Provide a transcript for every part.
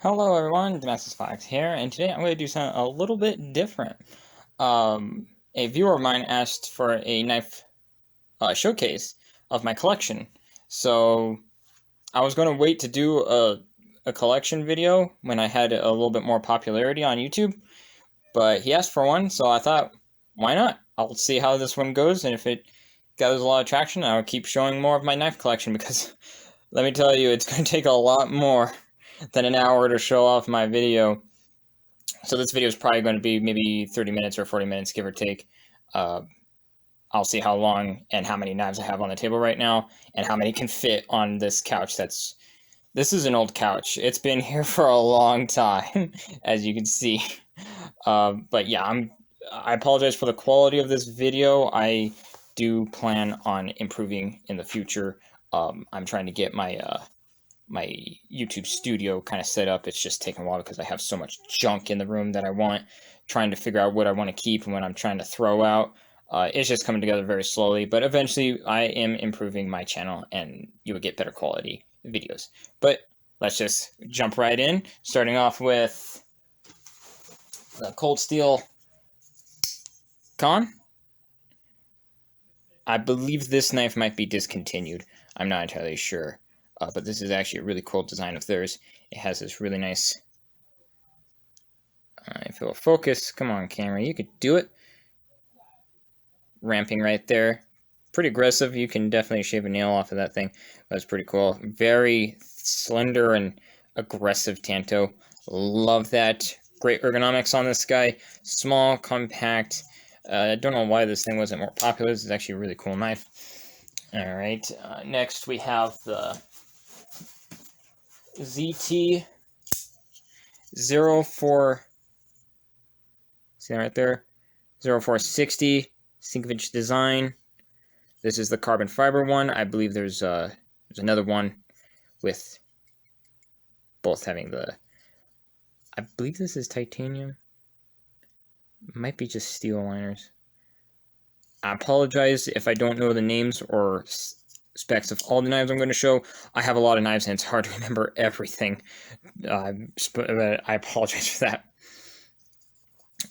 Hello everyone, Damascus Fox here, and today I'm going to do something a little bit different. A viewer of mine asked for a knife showcase of my collection, so I was going to wait to do a collection video when I had a little bit more popularity on YouTube, but he asked for one, so I thought, why not? I'll see how this one goes, and if it gathers a lot of traction, I'll keep showing more of my knife collection, because let me tell you, it's going to take a lot more than an hour to show off my video. So this video is probably going to be maybe 30 minutes or 40 minutes, give or take. I'll see how long and how many knives I have on the table right now, and how many can fit on this couch. This is an old couch. It's been here for a long time, as you can see. But yeah, I apologize for the quality of this video. I do plan on improving in the future. I'm trying to get my YouTube studio kind of set up. It's just taking a while because I have so much junk in the room that I want, trying to figure out what I want to keep and what I'm trying to throw out. It's just coming together very slowly, but eventually I am improving my channel and you will get better quality videos. But let's just jump right in, starting off with the Cold Steel Con. I believe this knife might be discontinued. I'm not entirely sure. But this is actually a really cool design of theirs. It has this really nice, if it will focus, come on camera, you could do it. Ramping right there. Pretty aggressive. You can definitely shave a nail off of that thing. That's pretty cool. Very slender and aggressive Tanto. Love that. Great ergonomics on this guy. Small, compact. I don't know why this thing wasn't more popular. This is actually a really cool knife. Alright, next we have the ZT 04, see that right there, 0460 single-inch design. This is the carbon fiber one. I believe there's another one with both having the, I believe this is titanium. Might be just steel liners. I apologize if I don't know the names or specs of all the knives I'm going to show. I have a lot of knives and it's hard to remember everything. I apologize for that.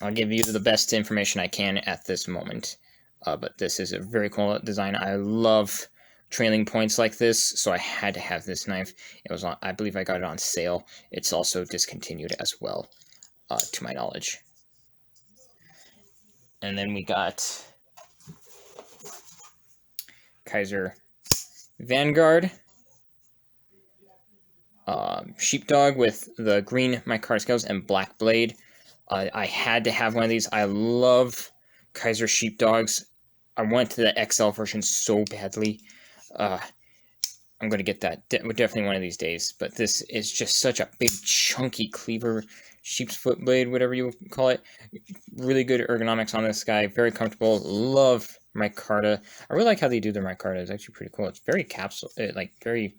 I'll give you the best information I can at this moment. But this is a very cool design. I love trailing points like this, so I had to have this knife. It was on, I believe I got it on sale. It's also discontinued as well, to my knowledge. And then we got Kaiser Vanguard, Sheepdog with the green micarta scales and black blade. I had to have one of these. I love Kaiser Sheepdogs. I went to the XL version so badly. I'm going to get that definitely one of these days. But this is just such a big, chunky cleaver, sheep's foot blade, whatever you call it. Really good ergonomics on this guy. Very comfortable. Love micarta. I really like how they do their micarta. It's actually pretty cool. It's very capsule, like very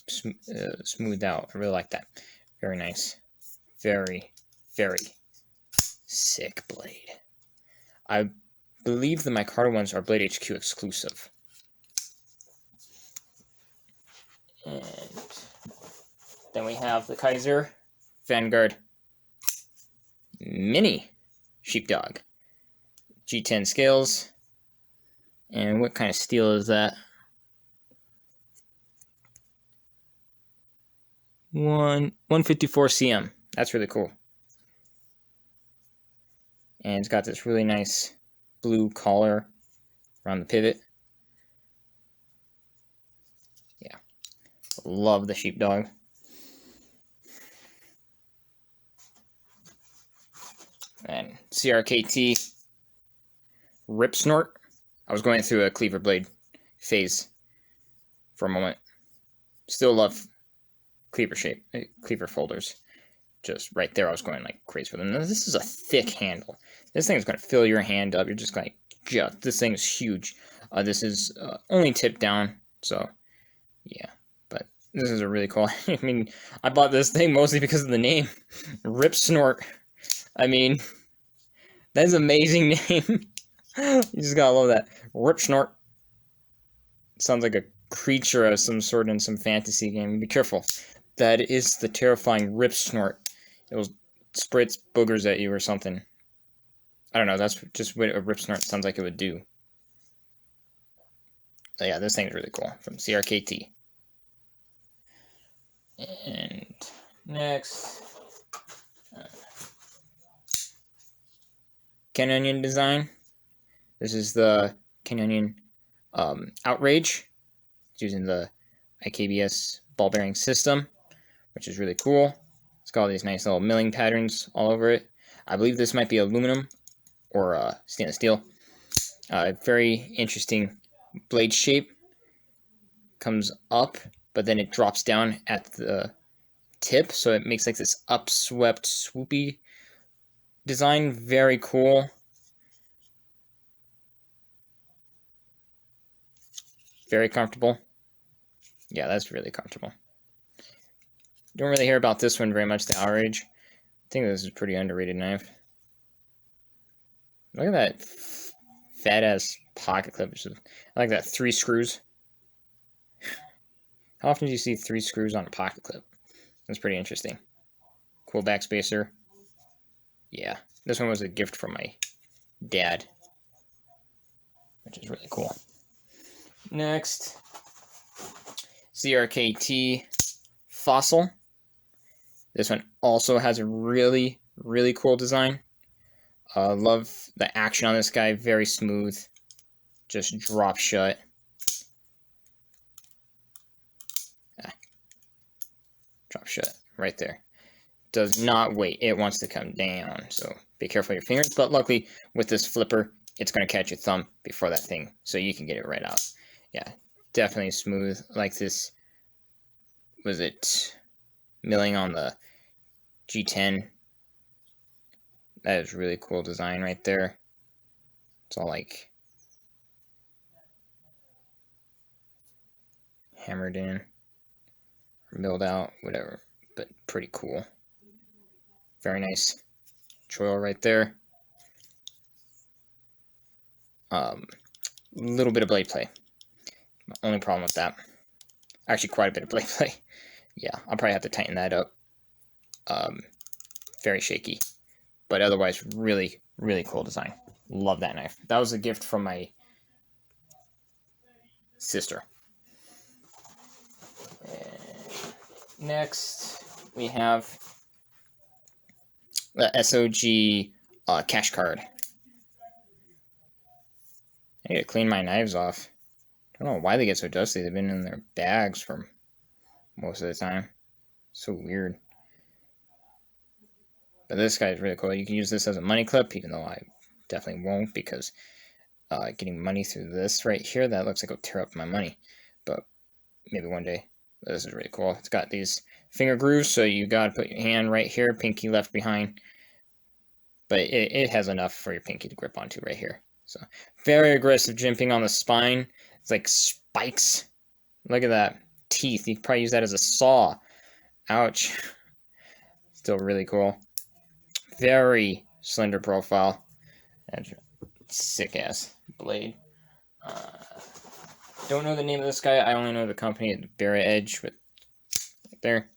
smoothed out. I really like that. Very nice. Very, very sick blade. I believe the micarta ones are Blade HQ exclusive. And then we have the Kaiser Vanguard Mini Sheepdog. G10 scales. And what kind of steel is that? 154 cm. That's really cool. And it's got this really nice blue collar around the pivot. Yeah. Love the Sheepdog. And Crkt Rip Snort. I was going through a cleaver blade phase for a moment. Still love cleaver folders. Just right there, I was going like crazy for them. Now, this is a thick handle. This thing is going to fill your hand up. You're just going to, this thing is huge. This is only tipped down, so yeah. But this is a really cool. I mean, I bought this thing mostly because of the name, Rip Snort. I mean, that is an amazing name. You just gotta love that. Rip Snort. Sounds like a creature of some sort in some fantasy game. Be careful. That is the terrifying Rip Snort. It will spritz boogers at you or something. I don't know, that's just what a Rip Snort sounds like it would do. But yeah, this thing is really cool, from Crkt. And next, Canyon design. This is the Canyon Outrage. It's using the IKBS ball bearing system, which is really cool. It's got all these nice little milling patterns all over it. I believe this might be aluminum or stainless steel. Very interesting blade shape. Comes up, but then it drops down at the tip, so it makes like this upswept, swoopy design. Very cool. Very comfortable. Yeah, that's really comfortable. Don't really hear about this one very much, the Outrage. I think this is a pretty underrated knife. Look at that fat-ass pocket clip. I like that 3 screws. How often do you see 3 screws on a pocket clip? That's pretty interesting. Cool backspacer. Yeah, this one was a gift from my dad, which is really cool. Next, Crkt Fossil. This one also has a really, really cool design. Love the action on this guy. Very smooth. Just drop shut. Drop shut right there. Does not wait. It wants to come down. So be careful with your fingers. But luckily, with this flipper, it's going to catch your thumb before that thing, so you can get it right out. Yeah, definitely smooth. Like this, was it milling on the G10? That is really cool design right there. It's all like hammered in, or milled out, whatever. But pretty cool. Very nice choil right there. Little bit of blade play. Only problem with that. Actually, quite a bit of blade play. Yeah, I'll probably have to tighten that up. Very shaky. But otherwise, really, really cool design. Love that knife. That was a gift from my sister. And next, we have the Sog Cash Card. I need to clean my knives off. I don't know why they get so dusty. They've been in their bags for most of the time. So weird. But this guy is really cool. You can use this as a money clip, even though I definitely won't, because getting money through this right here, that looks like it'll tear up my money. But maybe one day. But this is really cool. It's got these finger grooves, so you gotta put your hand right here, pinky left behind. But it has enough for your pinky to grip onto right here. So very aggressive jimping on the spine. It's like spikes. Look at that. Teeth. You could probably use that as a saw. Ouch. Still really cool. Very slender profile. And sick ass blade. Don't know the name of this guy. I only know the company at the Barra Edge. But right there.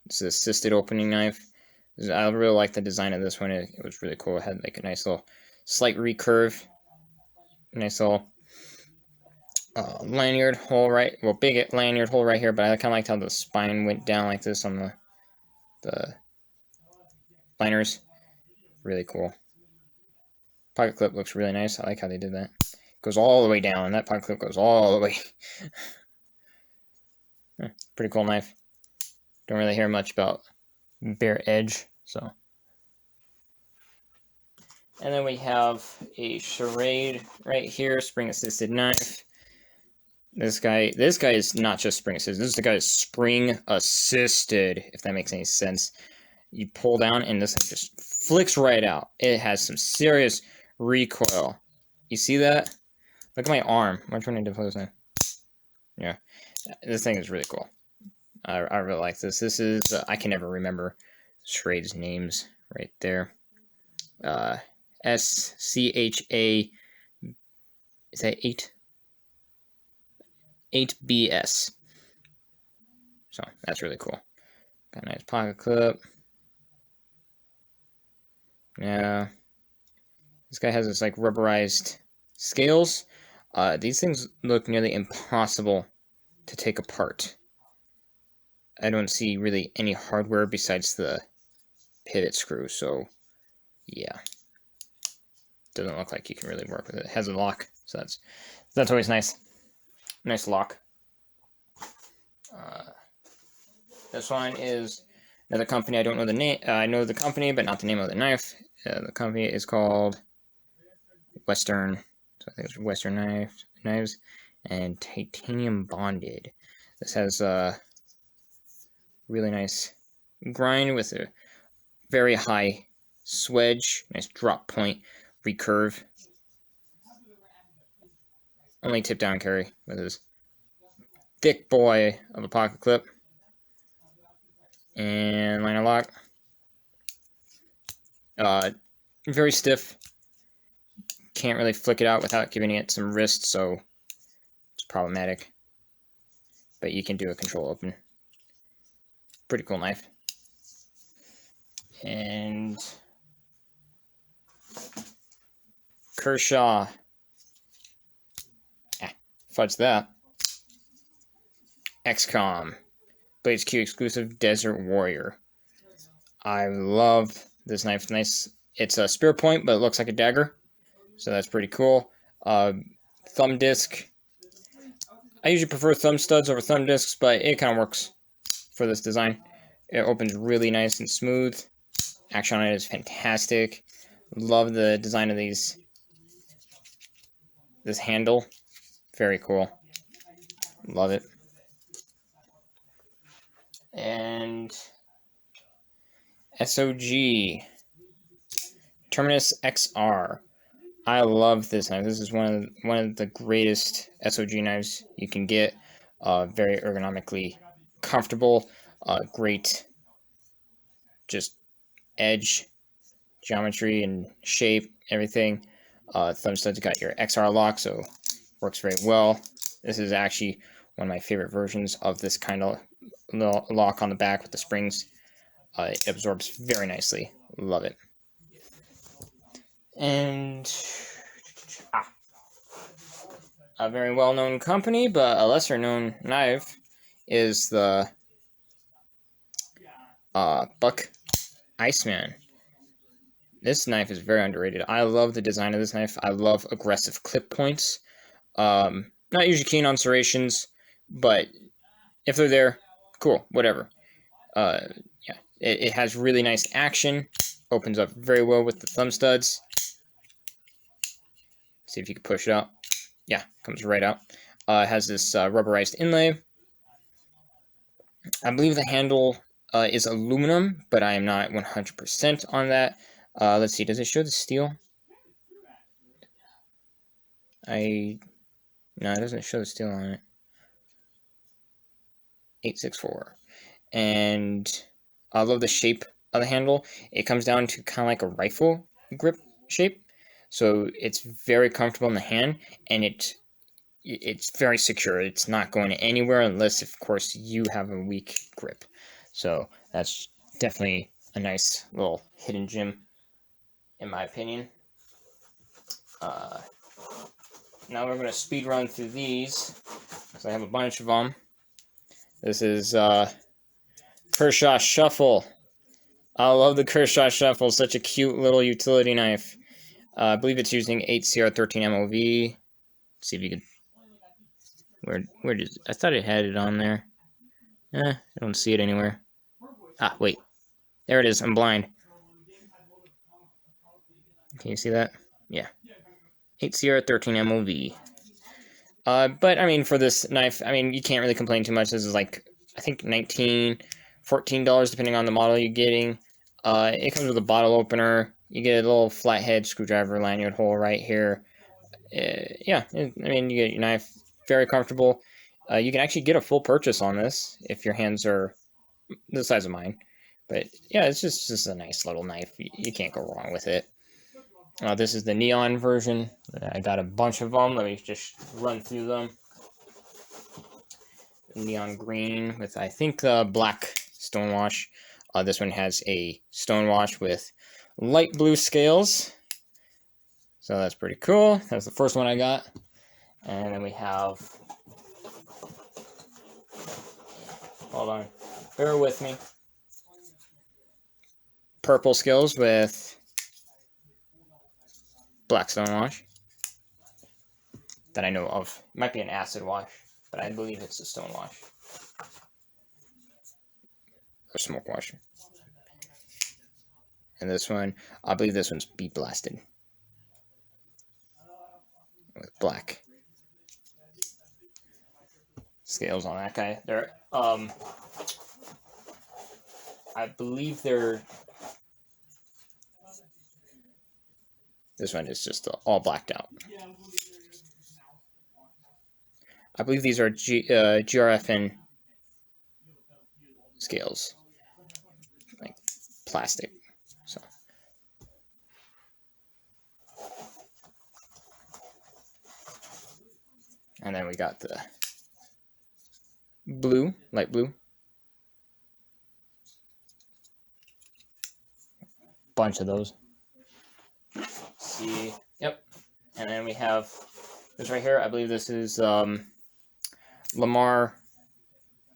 It's an assisted opening knife. I really like the design of this one. It was really cool. It had like a nice little slight recurve. Nice little lanyard hole right. Well, big lanyard hole right here. But I kind of liked how the spine went down like this on the liners. Really cool. Pocket clip looks really nice. I like how they did that. Goes all the way down. That pocket clip goes all the way. Pretty cool knife. Don't really hear much about Bare Edge, so. And then we have a Charade right here, spring assisted knife. This guy is not just spring assisted. This guy is spring assisted, if that makes any sense. You pull down and this thing just flicks right out. It has some serious recoil. You see that? Look at my arm. Am I trying to depose that? Yeah, this thing is really cool. I really like this. This is I can never remember Schrade's names right there. SCHA. Is that 8? 8BS. So that's really cool. Got a nice pocket clip. Yeah. This guy has this like rubberized scales. These things look nearly impossible to take apart. I don't see really any hardware besides the pivot screw, so yeah. Doesn't look like you can really work with it. It has a lock, so that's always nice. Nice lock. This one is another company. I don't know the name. I know the company, but not the name of the knife. The company is called Western. So I think it's Western knives and titanium bonded. This has a really nice grind with a very high swedge, nice drop point, recurve. Only tip down carry with his thick boy of a pocket clip. And liner lock. Very stiff. Can't really flick it out without giving it some wrist, so it's problematic. But you can do a control open. Pretty cool knife. And Kershaw. Fudge that. XCOM. Blades Q exclusive Desert Warrior. I love this knife. It's nice. It's a spear point, but it looks like a dagger. So that's pretty cool. Thumb disc. I usually prefer thumb studs over thumb discs, but it kind of works for this design. It opens really nice and smooth. Action on it is fantastic. Love the design of these. This handle. Very cool. Love it. And SOG Terminus XR. I love this knife. This is one of the greatest SOG knives you can get. Very ergonomically comfortable. Great just edge, geometry and shape, everything. Thumb studs got your XR lock, so works very well. This is actually one of my favorite versions of this kind of lock on the back with the springs. It absorbs very nicely. Love it. And a very well-known company, but a lesser-known knife is the Buck Iceman. This knife is very underrated. I love the design of this knife. I love aggressive clip points. Not usually keen on serrations, but if they're there, cool, whatever. Yeah, it has really nice action. Opens up very well with the thumb studs. See if you can push it out. Yeah, comes right out. It has this rubberized inlay. I believe the handle is aluminum, but I am not 100% on that. Let's see, does it show the steel? No, it doesn't show the steel on it. 864. And I love the shape of the handle. It comes down to kind of like a rifle grip shape. So it's very comfortable in the hand, and it's very secure. It's not going anywhere unless, of course, you have a weak grip. So that's definitely a nice little hidden gem, in my opinion. Now we're going to speed run through these, because I have a bunch of them. This is Kershaw Shuffle. I love the Kershaw Shuffle. Such a cute little utility knife. I believe it's using Hcr13 Mov. Let's see if you could... Where did... I thought it had it on there. I don't see it anywhere. Ah, wait. There it is. I'm blind. Can you see that? Yeah. Hcr13 Mov. But, I mean, for this knife, I mean, you can't really complain too much. This is like, I think $14 depending on the model you're getting. It comes with a bottle opener. You get a little flathead screwdriver lanyard hole right here. Yeah, I mean, you get your knife. Very comfortable. You can actually get a full purchase on this if your hands are the size of mine. But, yeah, it's just a nice little knife. You can't go wrong with it. This is the neon version. I got a bunch of them. Let me just run through them. neon green with, I think, black stonewash. This one has a stonewash with light blue scales. So that's pretty cool. That's the first one I got. And then we have, hold on, bear with me, purple scales with black stonewash that I know of. It might be an acid wash, but I believe it's a stonewash or smoke wash. And this one, I believe this one's beat blasted with black scales on that guy. They're I believe they're, this one is just all blacked out. I believe these are GRFN scales, like plastic. So and then we got the blue, light blue. Bunch of those. See, yep. And then we have this right here. I believe this is Lamar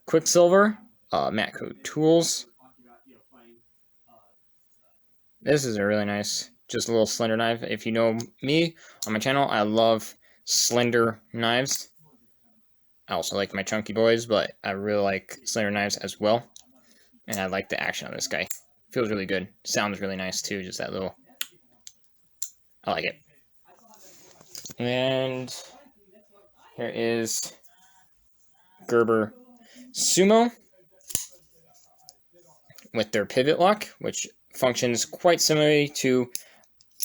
Quicksilver, Matte Coat Tools. This is a really nice, just a little slender knife. If you know me on my channel, I love slender knives. I also like my chunky boys, but I really like slender knives as well. And I like the action on this guy. Feels really good. Sounds really nice too, just that little, I like it. And here is Gerber Sumo with their pivot lock, which functions quite similarly to,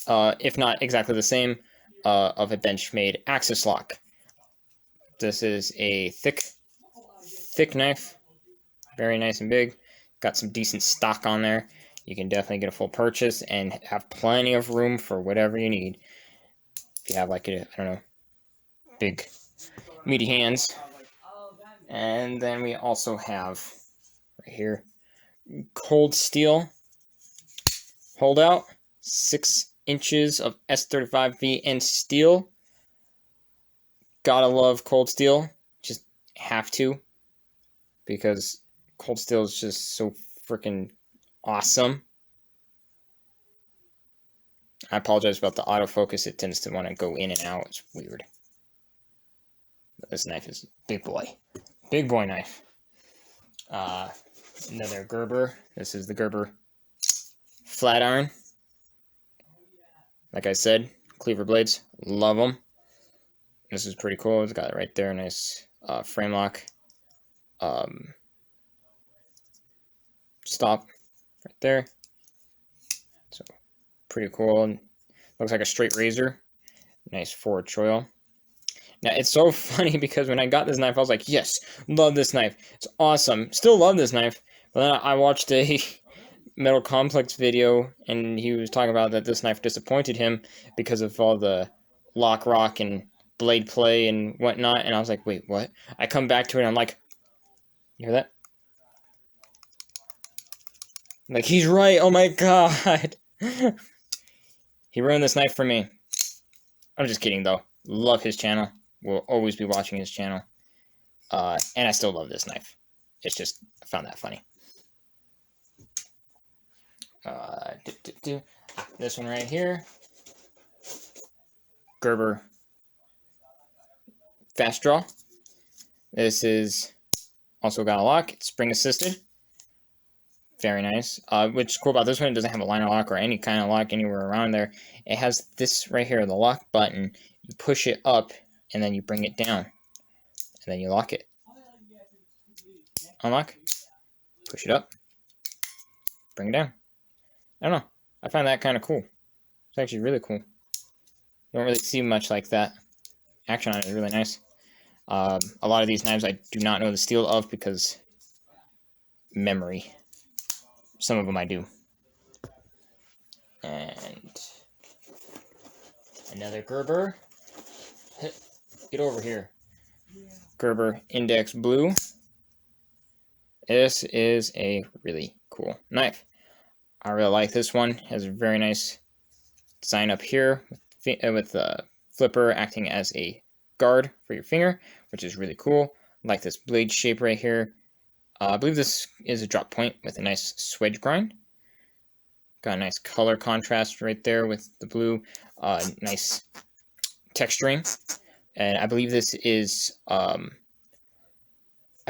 if not exactly the same, of a Benchmade axis lock. This is a thick knife, very nice and big. Got some decent stock on there. You can definitely get a full purchase and have plenty of room for whatever you need. If you have like a, I don't know, big meaty hands. And then we also have right here cold steel holdout, 6 inches of S35VN steel. Gotta love cold steel, just have to, because cold steel is just so freaking awesome. I apologize about the autofocus, it tends to want to go in and out, it's weird. But this knife is big boy knife. Another Gerber, this is the Gerber Flatiron. Like I said, cleaver blades, love them. This is pretty cool, it's got it right there, nice frame lock. Stop right there. So pretty cool. Looks like a straight razor. Nice forward choil. Now it's so funny because when I got this knife, I was like, yes, love this knife. It's awesome. Still love this knife. But then I watched a Metal Complex video and he was talking about that this knife disappointed him because of all the lock rock and blade play and whatnot. And I was like, wait, what? I come back to it and I'm like, you hear that? Like, he's right. Oh my god. He ruined this knife for me. I'm just kidding, though. Love his channel. Will always be watching his channel. And I still love this knife. It's just, I found that funny. This one right here. Gerber Fast Draw. This is also got a lock. It's spring assisted. Very nice. What's cool about this one, it doesn't have a liner lock or any kind of lock anywhere around there. It has this right here, the lock button. You push it up, and then you bring it down. And then you lock it. Unlock. Push it up. Bring it down. I don't know. I find that kind of cool. It's actually really cool. You don't really see much like that. Action on it is really nice. A lot of these knives I do not know the steel of because memory. Some of them I do. And another Gerber. Get over here. Gerber Index Blue. This is a really cool knife. I really like this one. It has a very nice design up here with the flipper acting as a guard for your finger, which is really cool. I like this blade shape right here. I believe this is a drop point with a nice swedge grind. Got a nice color contrast right there with the blue. Nice texturing. And I believe this is,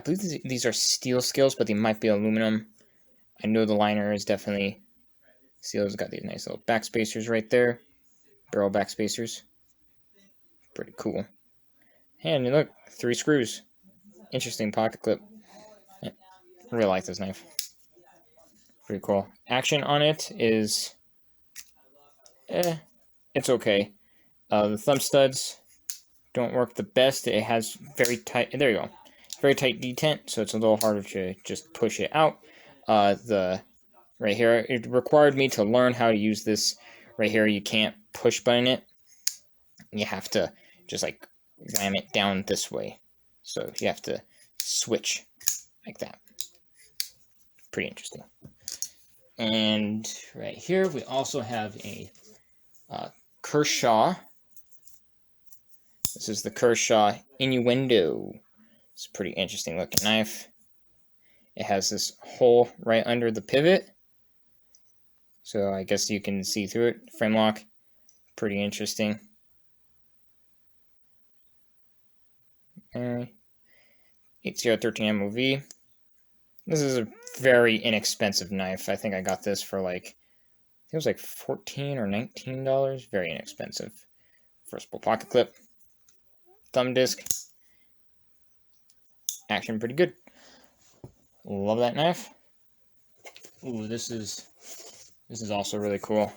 these are steel scales, but they might be aluminum. I know the liner is definitely steel. It's got these nice little back spacers right there. Barrel back spacers. Pretty cool. And look, 3 screws. Interesting pocket clip. I really like this knife. Pretty cool. Action on it is, it's okay. The thumb studs don't work the best. It has very tight, there you go, very tight detent, so it's a little harder to just push it out. Right here, it required me to learn how to use this. Right here, you can't push button it. You have to just like ram it down this way. So you have to switch like that. Pretty interesting. And right here, we also have a Kershaw. This is the Kershaw Innuendo. It's a pretty interesting looking knife. It has this hole right under the pivot. So I guess you can see through it. Frame lock. Pretty interesting. Hcr13 Mov. This is a very inexpensive knife. I think I got this for like, I think it was like $14 or $19. Very inexpensive. Versatile pocket clip. Thumb disc. Action pretty good. Love that knife. Ooh, this is also really cool.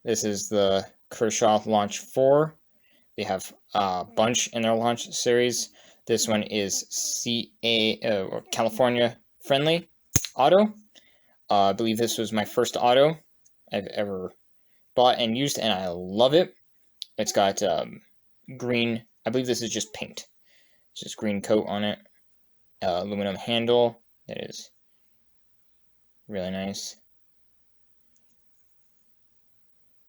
This is the Kershaw Launch 4. They have a bunch in their launch series. This one is California friendly auto. I believe this was my first auto I've ever bought and used, and I love it. It's got green, I believe this is just paint. It's just green coat on it. Aluminum handle. That is really nice.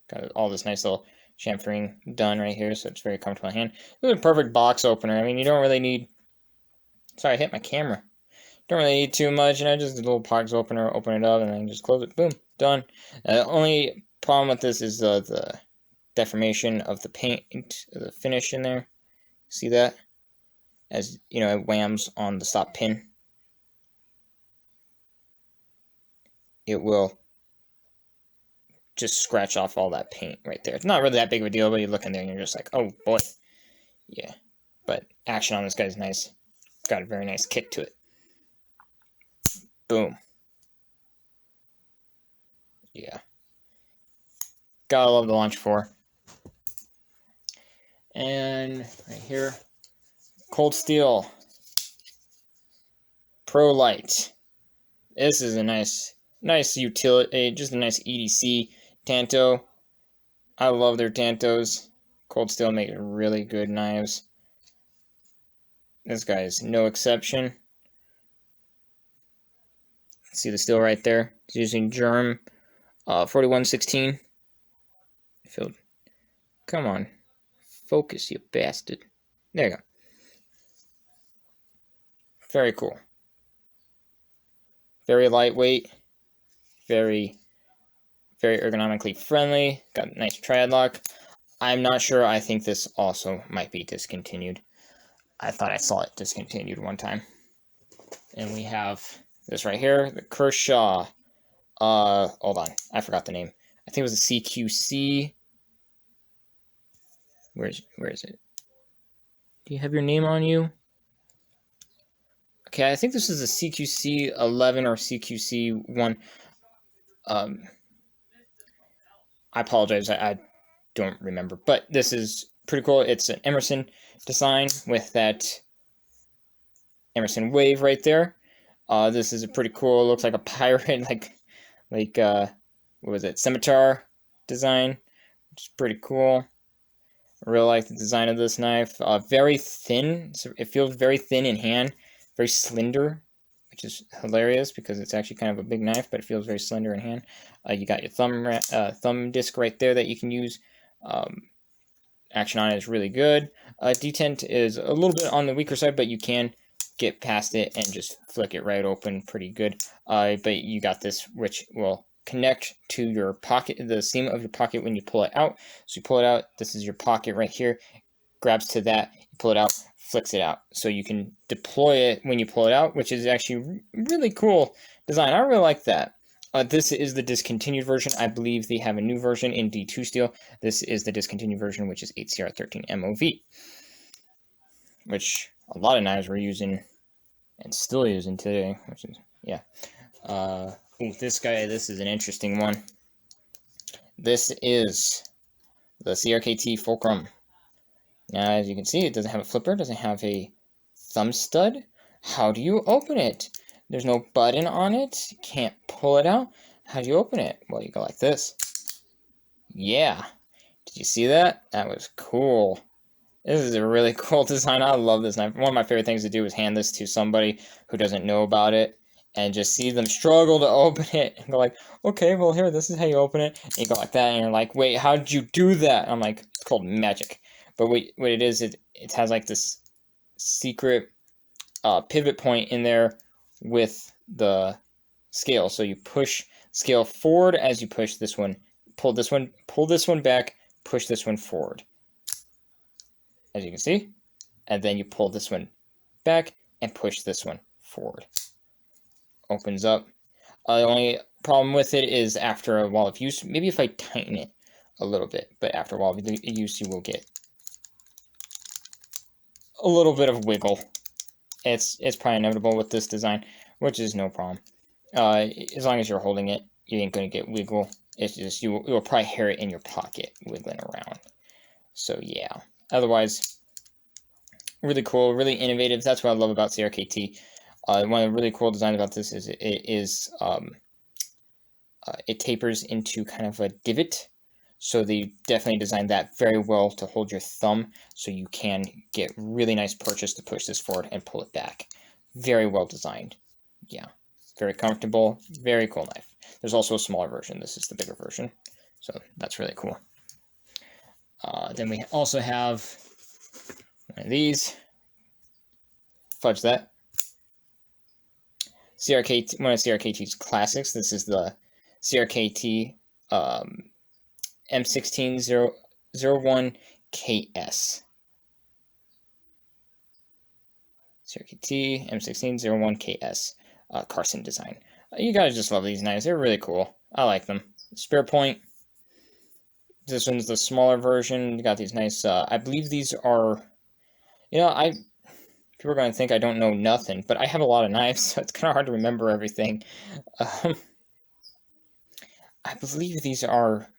Got all this nice little chamfering done right here, so it's very comfortable in hand. This is a perfect box opener. I mean, you don't really need... Sorry, I hit my camera. Don't really need too much, just a little box opener, open it up, and then just close it. Boom, done. The only problem with this is the deformation of the paint, the finish in there. See that? As, you know, it whams on the stop pin. It will just scratch off all that paint right there. It's not really that big of a deal, but you look in there and you're just like, oh boy. Yeah. But action on this guy's nice. Got a very nice kick to it. Boom. Yeah. Gotta love the Launch 4. And right here, Cold Steel Pro Light. This is a nice utility, just a nice EDC Tanto. I love their Tantos. Cold Steel makes really good knives. This guy is no exception. See the steel right there? It's using Germ 4116. Filled. Come on. Focus, you bastard. There you go. Very cool. Very lightweight. Very ergonomically friendly. Got a nice triad lock. I'm not sure. I think this also might be discontinued. I thought I saw it discontinued one time. And we have this right here, the Kershaw. Hold on. I forgot the name. I think it was a CQC. Where is it? Do you have your name on you? Okay, I think this is a CQC 11 or CQC 1. I apologize, I don't remember. But this is pretty cool. It's an Emerson design with that Emerson wave right there. This is a pretty cool, looks like a pirate, like what was it, scimitar design, which is pretty cool. I really like the design of this knife. Very thin. So it feels very thin in hand, very slender. which is hilarious because it's actually kind of a big knife, but it feels very slender in hand. You got your thumb disc right there that you can use. Action on it is really good. Detent is a little bit on the weaker side, but you can get past it and just flick it right open pretty good. But you got this, which will connect to your pocket, the seam of your pocket when you pull it out. So you pull it out, this is your pocket right here, grabs to that, you pull it out, flicks it out. So you can deploy it when you pull it out, which is actually really cool design. I really like that. This is the discontinued version. I believe they have a new version in D2 steel. This is the discontinued version, which is Hcr13 Mov, which a lot of knives we're using and still using today, which is, yeah. Ooh, this guy, this is an interesting one. This is the Crkt Fulcrum. Now, as you can see, it doesn't have a flipper, doesn't have a thumb stud. How do you open it? There's no button on it. You can't pull it out. How do you open it? Well, you go like this. Yeah. Did you see that? That was cool. This is a really cool design. I love this knife. One of my favorite things to do is hand this to somebody who doesn't know about it and just see them struggle to open it and go like, okay, well, here, this is how you open it. And you go like that, and you're like, wait, how did you do that? And I'm like, it's called magic. But what it is, it has like this secret pivot point in there with the scale. So you push scale forward as you push this one, pull this one back, push this one forward, as you can see, and then you pull this one back and push this one forward. Opens up. The only problem with it is after a while of use, maybe if I tighten it a little bit, but after a while of use, you will get a little bit of wiggle. It's probably inevitable with this design, which is no problem. As long as you're holding it, you ain't gonna get wiggle. It's just you will probably hear it in your pocket wiggling around. So yeah. Otherwise, really cool, really innovative. That's what I love about CRKT. One of the really cool designs about this is it tapers into kind of a divot. So they definitely designed that very well to hold your thumb, so you can get really nice purchase to push this forward and pull it back. Very well designed. Yeah, very comfortable, very cool knife. There's also a smaller version. This is the bigger version, so that's really cool. Then we also have one of these. Fudge that. CRKT, one of CRKT's classics. This is the CRKT M1601KS. CRKT M1601KS Carson design. You guys just love these knives. They're really cool. I like them. Spare point. This one's the smaller version. You got these nice, I believe these are, you know, people are going to think I don't know nothing, but I have a lot of knives, so it's kind of hard to remember everything. I believe these are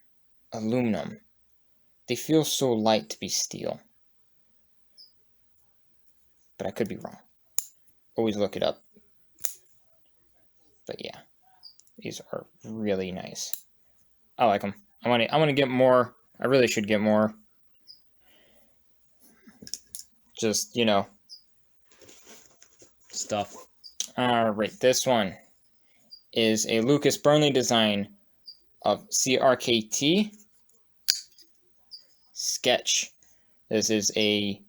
aluminum. They feel so light to be steel. But I could be wrong. Always look it up. But yeah, these are really nice. I like them. I want to get more. I really should get more. Just, you know, stuff. Alright, this one is a Lucas Burnley design of CRKT Sketch. This is a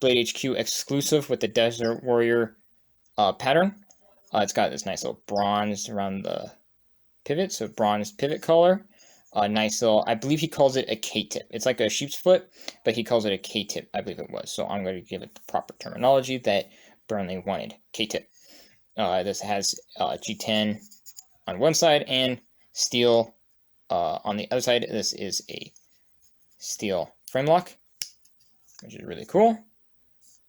Blade HQ exclusive with the Desert Warrior pattern. It's got this nice little bronze around the pivot, so bronze pivot color. Nice little, I believe he calls it a K-tip. It's like a sheep's foot, but he calls it a K-tip, I believe it was. So I'm going to give it the proper terminology that Burnley wanted. K-tip. This has G10 on one side and steel on the other side. This is a steel frame lock, which is really cool.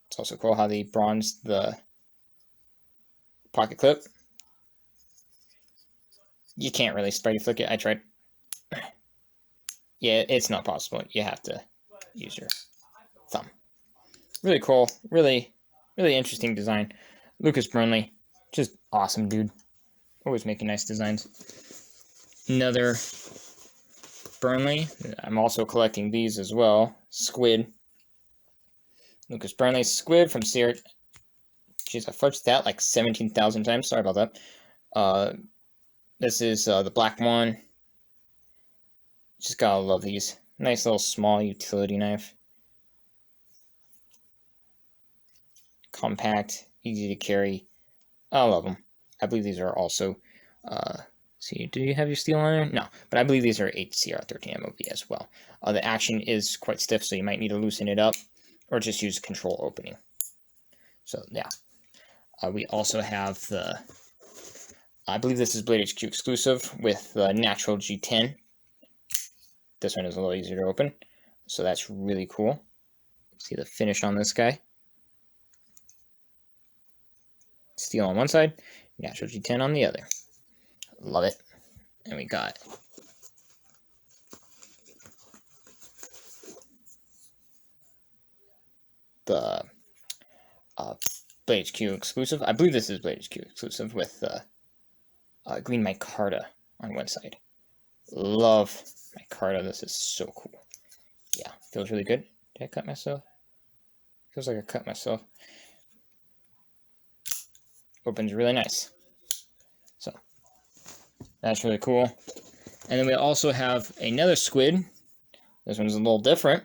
It's also cool how they bronzed the pocket clip. You can't really spray flick it. I tried. Yeah, it's not possible. You have to use your thumb. Really cool. Really, really interesting design. Lucas Burnley, just awesome dude. Always making nice designs. Another Burnley. I'm also collecting these as well. Squid. Lucas Burnley Squid from CRG Jeez, I fudged that like 17,000 times. Sorry about that. This is the black one. Just gotta love these. Nice little small utility knife. Compact, easy to carry. I love them. I believe these are also, see, do you have your steel on there? No, but I believe these are Hcr13 Mov as well. The action is quite stiff, so you might need to loosen it up, or just use control opening. So, yeah. We also have the, I believe this is Blade HQ exclusive, with the natural G10. This one is a little easier to open, so that's really cool. See the finish on this guy. Steel on one side, natural G10 on the other. Love it. And we got the Blade HQ exclusive. I believe this is Blade HQ exclusive with green micarta on one side. Love micarta. This is so cool. Yeah, feels really good. Did I cut myself? Feels like I cut myself. Opens really nice. So that's really cool. And then we also have another squid. This one's a little different.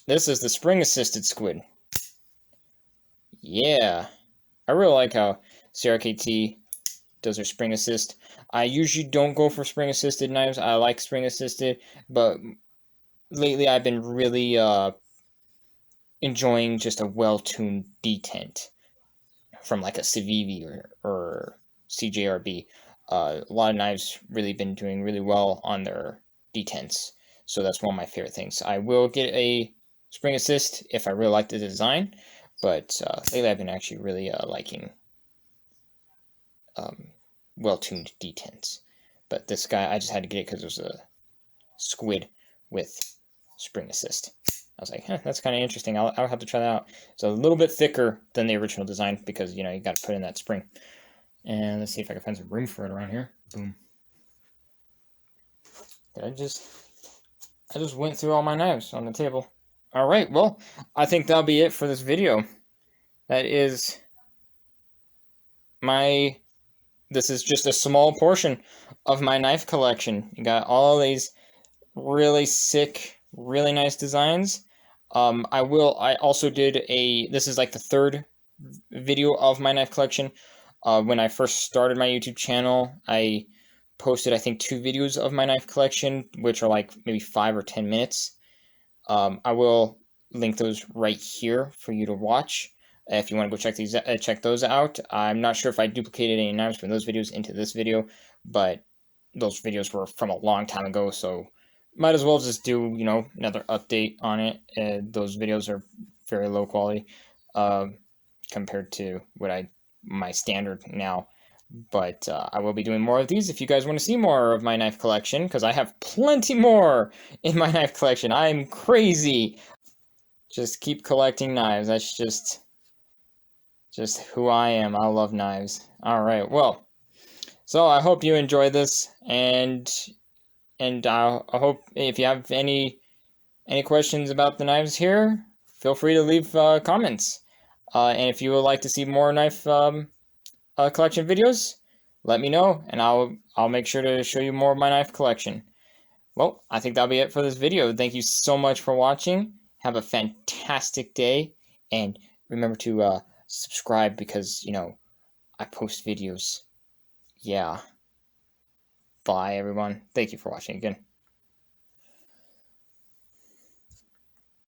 This is the spring assisted squid. Yeah, I really like how CRKT does their spring assist. I usually don't go for spring assisted knives. I like spring assisted, but lately I've been really enjoying just a well-tuned detent from like a Civivi or CJRB. A lot of knives really been doing really well on their detents, so that's one of my favorite things. I will get a spring assist if I really like the design, but lately I've been actually really liking well-tuned detents. But this guy, I just had to get it because it was a squid with spring assist. I was like, that's kind of interesting. I'll have to try that out. It's a little bit thicker than the original design because, you know, you got to put in that spring. And let's see if I can find some room for it around here. Boom. I just went through all my knives on the table. All right, well, I think that'll be it for this video. That is this is just a small portion of my knife collection. You got all these really sick, really nice designs. I also did this is like the third video of my knife collection. When I first started my YouTube channel, I posted, I think, 2 videos of my knife collection, which are like maybe 5 or 10 minutes. I will link those right here for you to watch if you want to go check those out. I'm not sure if I duplicated any knives from those videos into this video, but those videos were from a long time ago, so might as well just do, you know, another update on it. Those videos are very low quality compared to my standard now. But I will be doing more of these if you guys want to see more of my knife collection, because I have plenty more in my knife collection. I'm crazy. Just keep collecting knives. That's just who I am. I love knives. All right, well, so I hope you enjoyed this, and I hope if you have any questions about the knives here, feel free to leave comments. And if you would like to see more knife collection videos, let me know, and I'll make sure to show you more of my knife collection. Well, I think that'll be it for this video. Thank you so much for watching. Have a fantastic day, and remember to subscribe because, you know, I post videos. Yeah. Bye, everyone. Thank you for watching again.